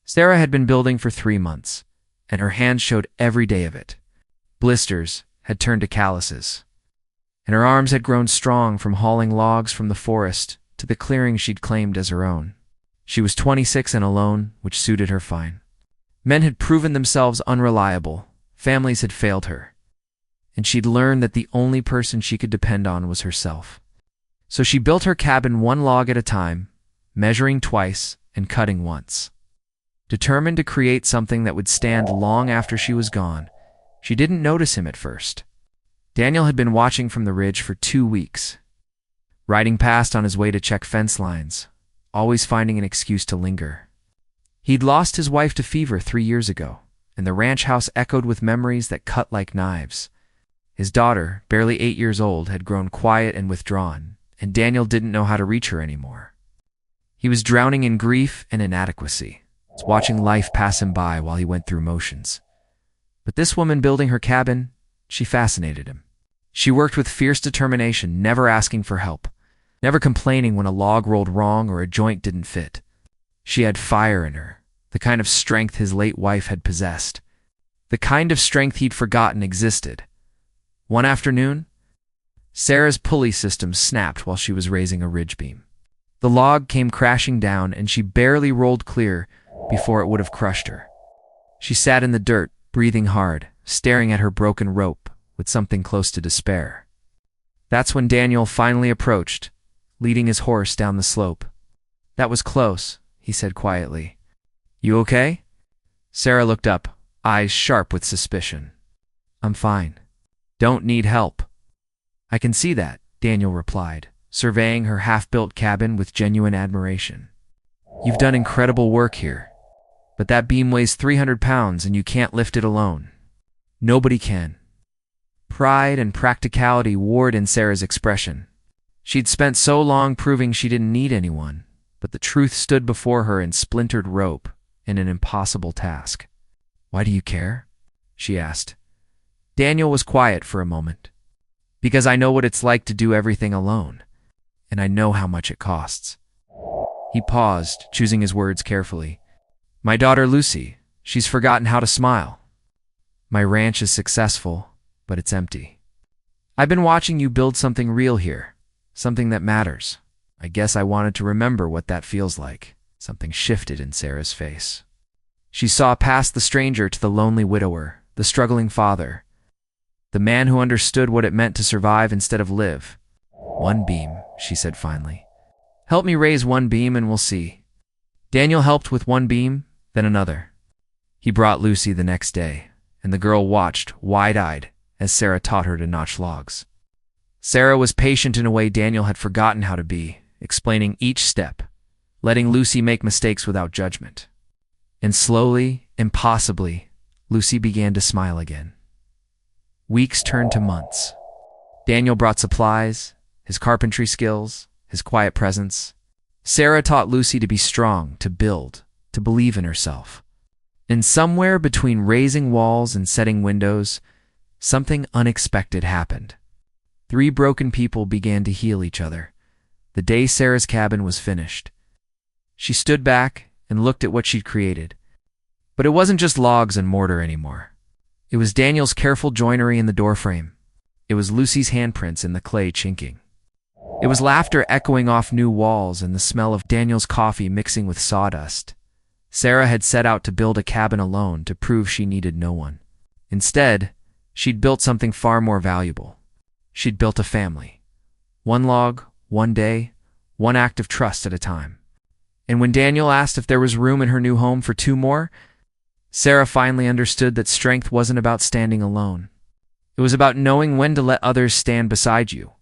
Sarah had been building for 3 months, and her hands showed every day of it. Blisters had turned to calluses, and her arms had grown strong from hauling logs from the forest to the clearing she'd claimed as her own. She was 26 and alone, which suited her fine. Men had proven themselves unreliable, families had failed her, and she'd learned that the only person she could depend on was herself. So she built her cabin one log at a time, measuring twice and cutting once. Determined to create something that would stand long after she was gone, she didn't notice him at first. Daniel had been watching from the ridge for 2 weeks, riding past on his way to check fence lines, always finding an excuse to linger. He'd lost his wife to fever 3 years ago, and the ranch house echoed with memories that cut like knives. His daughter, barely 8 years old, had grown quiet and withdrawn, and Daniel didn't know how to reach her anymore. He was drowning in grief and inadequacy, watching life pass him by while he went through motions. But this woman building her cabin, she fascinated him. She worked with fierce determination, never asking for help, never complaining when a log rolled wrong or a joint didn't fit. She had fire in her, the kind of strength his late wife had possessed, the kind of strength he'd forgotten existed. One afternoon, Sarah's pulley system snapped while she was raising a ridge beam. The log came crashing down, and she barely rolled clear before it would have crushed her. She sat in the dirt, breathing hard, staring at her broken rope with something close to despair. That's when Daniel finally approached, leading his horse down the slope. "That was close," he said quietly. "You okay?" Sarah looked up, eyes sharp with suspicion. "I'm fine. Don't need help." "I can see that," Daniel replied, surveying her half-built cabin with genuine admiration. "You've done incredible work here. But that beam weighs 300 pounds and you can't lift it alone." "Nobody can." Pride and practicality warred in Sarah's expression. She'd spent so long proving she didn't need anyone, but the truth stood before her in splintered rope and an impossible task. "Why do you care?" she asked. Daniel was quiet for a moment. "Because I know what it's like to do everything alone, and I know how much it costs." He paused, choosing his words carefully. "My daughter Lucy, she's forgotten how to smile. My ranch is successful, but it's empty. I've been watching you build something real here, something that matters. I guess I wanted to remember what that feels like." Something shifted in Sarah's face. She saw past the stranger to the lonely widower, the struggling father, the man who understood what it meant to survive instead of live. "One beam," she said finally. "Help me raise one beam and we'll see." Daniel helped with one beam, then another. He brought Lucy the next day, and the girl watched, wide-eyed, as Sarah taught her to notch logs. Sarah was patient in a way Daniel had forgotten how to be, explaining each step, letting Lucy make mistakes without judgment. And slowly, impossibly, Lucy began to smile again. Weeks turned to months. Daniel brought supplies, his carpentry skills, his quiet presence. Sarah taught Lucy to be strong, to build, to believe in herself. And somewhere between raising walls and setting windows, something unexpected happened. 3 broken people began to heal each other. The day Sarah's cabin was finished, she stood back and looked at what she'd created. But it wasn't just logs and mortar anymore. It was Daniel's careful joinery in the doorframe. It was Lucy's handprints in the clay chinking. It was laughter echoing off new walls and the smell of Daniel's coffee mixing with sawdust. Sarah had set out to build a cabin alone to prove she needed no one. Instead, she'd built something far more valuable. She'd built a family. One log, one day, one act of trust at a time. And when Daniel asked if there was room in her new home for 2 more, Sarah finally understood that strength wasn't about standing alone. It was about knowing when to let others stand beside you,